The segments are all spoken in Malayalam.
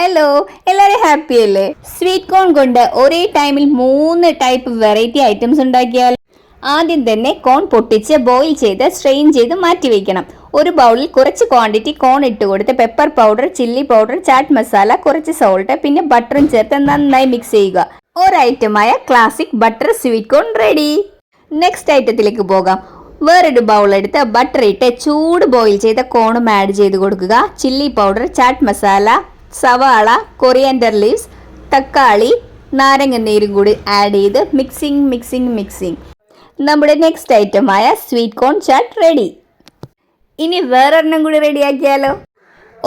ഹലോ, എല്ലാവരും ഹാപ്പി അല്ലേ? സ്വീറ്റ് കോൺ കൊണ്ട് ഒരേ ടൈമിൽ 3 ടൈപ്പ് വെറൈറ്റി ഐറ്റംസ് ഉണ്ടാക്കിയാൽ. ആദ്യം തന്നെ കോൺ പൊട്ടിച്ച് ബോയിൽ ചെയ്ത് സ്ട്രെയിൻ ചെയ്ത് മാറ്റി വെക്കണം. ഒരു ബൗളിൽ കുറച്ച് ക്വാണ്ടിറ്റി കോൺ ഇട്ട് കൊടുത്ത് pepper powder, chilli powder, chaat masala, കുറച്ച് സോൾട്ട് പിന്നെ ബട്ടറും ചേർത്ത് നന്നായി മിക്സ് ചെയ്യുക. ഒരു ഐറ്റമായ classic butter sweet corn ready. Next ഐറ്റത്തിലേക്ക് പോകാം. വേറൊരു ബൗൾ എടുത്ത് ബട്ടർ ഇട്ട് ചൂട് ബോയിൽ ചെയ്ത കോണും ആഡ് ചെയ്ത് കൊടുക്കുക. ചില്ലി പൗഡർ, ചാറ്റ് മസാല, സവാള, കൊറിയാൻഡർ ലീവ്സ്, തക്കാളി, നാരങ്ങ നീരും കൂടി ആഡ് ചെയ്ത് മിക്സിങ്. നമ്മുടെ നെക്സ്റ്റ് ഐറ്റമായ സ്വീറ്റ് കോൺ ചാറ്റ് റെഡി. ഇനി വേറൊരെണ്ണം കൂടി റെഡിയാക്കിയാലോ?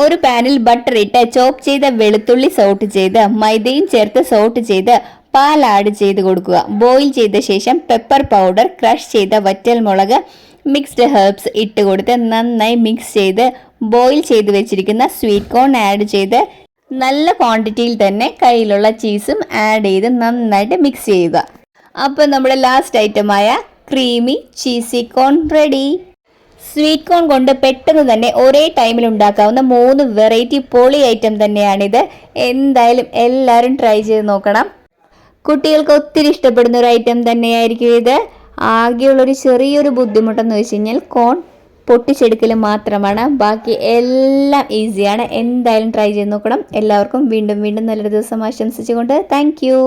ഒരു പാനിൽ ബട്ടർ ഇട്ട് ചോപ്പ് ചെയ്ത വെളുത്തുള്ളി സോട്ട് ചെയ്ത് മൈദയും ചേർത്ത് സോട്ട് ചെയ്ത് പാൽ ആഡ് ചെയ്ത് കൊടുക്കുക. ബോയിൽ ചെയ്ത ശേഷം പെപ്പർ പൗഡർ, ക്രഷ് ചെയ്ത വറ്റൽ മുളക്, മിക്സ്ഡ് ഹെർബ്സ് ഇട്ട് കൊടുത്ത് നന്നായി മിക്സ് ചെയ്ത് ബോയിൽ ചെയ്ത് വെച്ചിരിക്കുന്ന സ്വീറ്റ് കോൺ ആഡ് ചെയ്ത് നല്ല ക്വാണ്ടിറ്റിയിൽ തന്നെ കയ്യിലുള്ള ചീസും ആഡ് ചെയ്ത് നന്നായിട്ട് മിക്സ് ചെയ്യുക. അപ്പോൾ നമ്മുടെ ലാസ്റ്റ് ഐറ്റമായ ക്രീമി ചീസി കോൺ റെഡി. സ്വീറ്റ് കോൺ കൊണ്ട് പെട്ടെന്ന് തന്നെ ഒരേ ടൈമിൽ ഉണ്ടാക്കാവുന്ന 3 വെറൈറ്റി പൊളി ഐറ്റം തന്നെയാണിത്. എന്തായാലും എല്ലാവരും ട്രൈ ചെയ്ത് നോക്കണം. കുട്ടികൾക്ക് ഒത്തിരി ഇഷ്ടപ്പെടുന്ന ഒരു ഐറ്റം തന്നെയായിരിക്കും ഇത്. ആകെയുള്ളൊരു ചെറിയൊരു ബുദ്ധിമുട്ടെന്ന് വെച്ച് കഴിഞ്ഞാൽ കോൺ പൊട്ടിച്ചെടുക്കൽ മാത്രമാണ്. ബാക്കി എല്ലാം ഈസിയാണ്. എന്തായാലും ട്രൈ ചെയ്ത് നോക്കണം. എല്ലാവർക്കും വീണ്ടും നല്ലൊരു ദിവസം ആശംസിച്ചുകൊണ്ട് താങ്ക് യു.